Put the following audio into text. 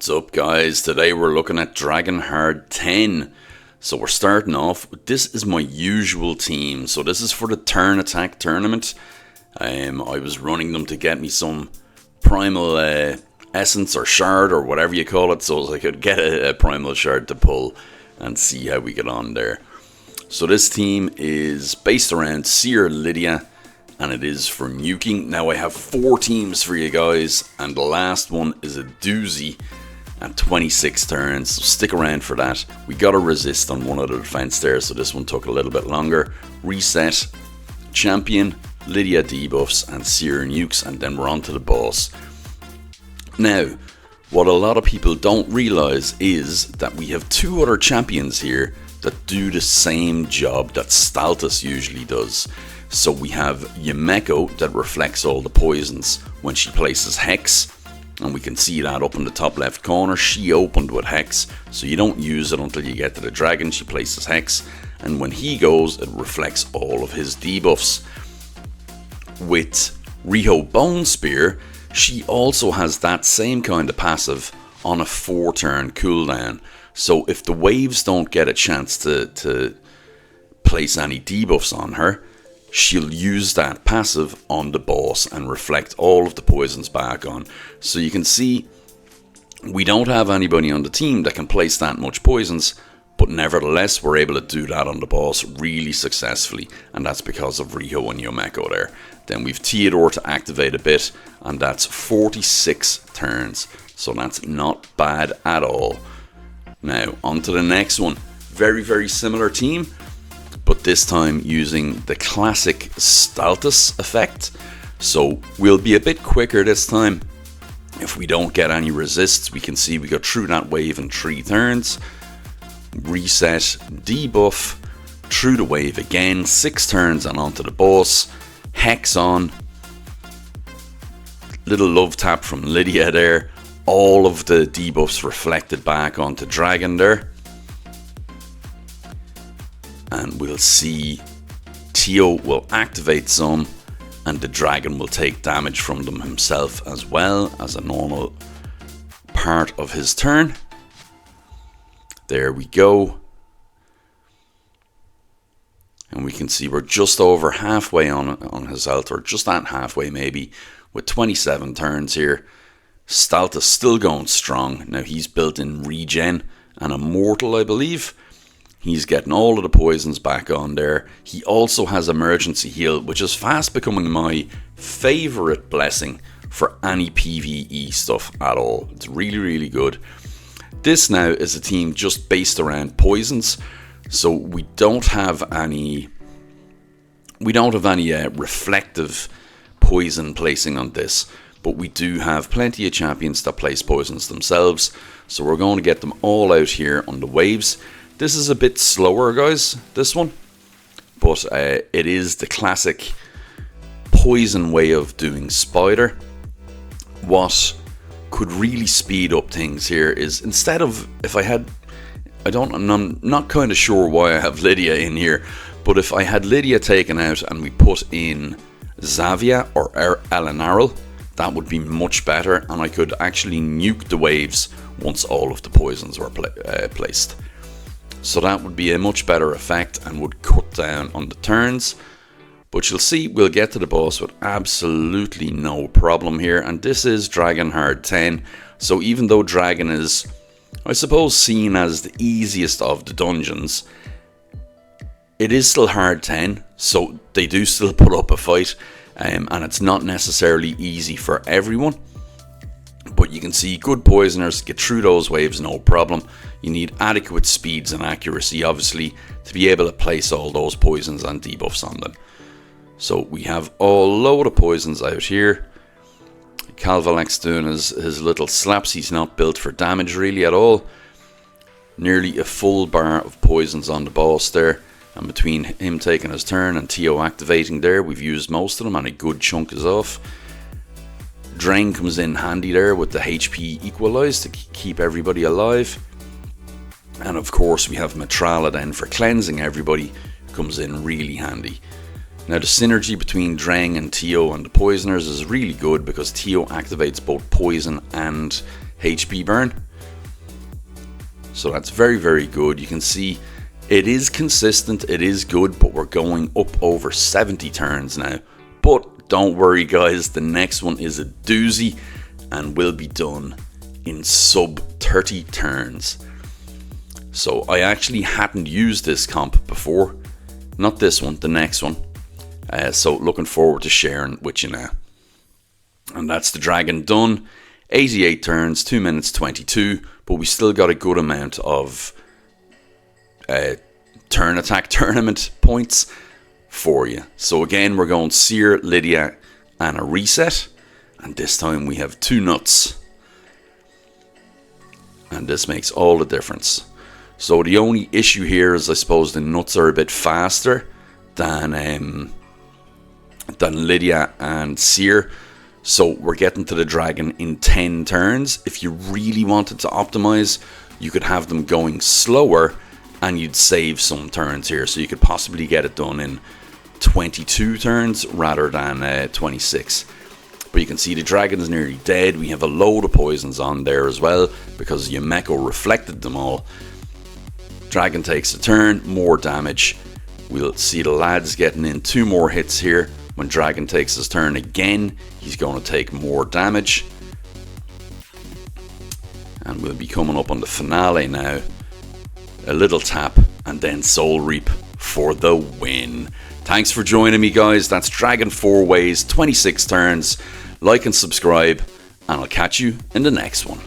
What's up, guys? Today we're looking at Dragonheart 10. So we're starting off with, this is my usual team. So this is for the Turn Attack tournament. I was running them to get me some primal essence or shard or whatever you call it, so I could get a primal shard to pull and see how we get on there. So this team is based around Seer Lydia, and it is for nuking. Now I have 4 teams for you guys, and the last one is a doozy at 26 turns, so stick around for that. We got a resist on one of the defense there, so this one took a little bit longer. Reset, champion, Lydia debuffs, and Seer nukes, and then we're on to the boss. Now, what a lot of people don't realise is that we have 2 other champions here that do the same job that Staltus usually does. So we have Yumeko that reflects all the poisons when she places Hex, and we can see that up in the top left corner. She opened with Hex, so you don't use it until you get to the dragon. She places Hex, and when he goes, it reflects all of his debuffs. With Riho Bone Spear, she also has that same kind of passive on a 4-turn cooldown. So if the waves don't get a chance to place any debuffs on her, she'll use that passive on the boss and reflect all of the poisons back on. So you can see we don't have anybody on the team that can place that much poisons, but nevertheless we're able to do that on the boss really successfully, and that's because of Riho and Yumeko there. Then we've Theodore to activate a bit, and that's 46 turns, so that's not bad at all. Now on to the next one. Very similar team, but this time using the classic Staltus effect. So we'll be a bit quicker this time. If we don't get any resists, we can see we go through that wave in 3 turns. Reset, debuff, through the wave again, 6 turns and onto the boss. Hex on. Little love tap from Lydia there. All of the debuffs reflected back onto Dragon there. And we'll see Tio will activate some, and the dragon will take damage from them himself as well as a normal part of his turn. There we go. And we can see we're just over halfway on his health, or just at halfway maybe, with 27 turns here. Staltus still going strong. Now he's built in regen and immortal, I believe. He's getting all of the poisons back on there. He also has emergency heal, which is fast becoming my favourite blessing for any PvE stuff at all. It's really good. This now is a team just based around poisons, so we don't have any reflective poison placing on this, but we do have plenty of champions that place poisons themselves, so we're going to get them all out here on the waves. This is a bit slower, guys, this one, but it is the classic poison way of doing Spider. What could really speed up things here is, instead of, I'm not kind of sure why I have Lydia in here, but if I had Lydia taken out and we put in Xavia or Alanaril, that would be much better, and I could actually nuke the waves once all of the poisons were placed. So that would be a much better effect and would cut down on the turns. But you'll see we'll get to the boss with absolutely no problem here. And this is Dragonheart 10. So even though Dragon is, I suppose, seen as the easiest of the dungeons, it is still hard 10. So they do still put up a fight. And it's not necessarily easy for everyone. But you can see good poisoners get through those waves no problem. You need adequate speeds and accuracy, obviously, to be able to place all those poisons and debuffs on them. So we have a load of poisons out here. Calvalax doing his little slaps. He's not built for damage really at all. Nearly a full bar of poisons on the boss there. And between him taking his turn and Tio activating there, we've used most of them and a good chunk is off. Drain comes in handy there with the HP equalised to keep everybody alive. And of course we have Matrala then for cleansing everybody, comes in really handy. Now the synergy between Drang and Tio and the poisoners is really good because Tio activates both poison and HP burn. So that's very, very good. You can see it is consistent, it is good, but we're going up over 70 turns now. But don't worry guys, the next one is a doozy and will be done in sub 30 turns. So I actually hadn't used this comp before. Not this one, the next one. So looking forward to sharing with you now. And that's the dragon done. 88 turns, 2 minutes 22, but we still got a good amount of turn attack tournament points for you. So again, we're going Seer, Lydia, and a reset. And this time we have 2 nuts. And this makes all the difference. So the only issue here is I suppose the nuts are a bit faster than Lydia and Seer. So we're getting to the dragon in 10 turns. If you really wanted to optimize, you could have them going slower and you'd save some turns here. So you could possibly get it done in 22 turns rather than 26. But you can see the dragon is nearly dead. We have a load of poisons on there as well because Yumeko reflected them all. Dragon takes a turn, more damage. We'll see the lads getting in 2 more hits here. When Dragon takes his turn again, he's going to take more damage. And we'll be coming up on the finale now. A little tap and then Soul Reap for the win. Thanks for joining me guys. That's Dragon 4 Ways, 26 turns. Like and subscribe and I'll catch you in the next one.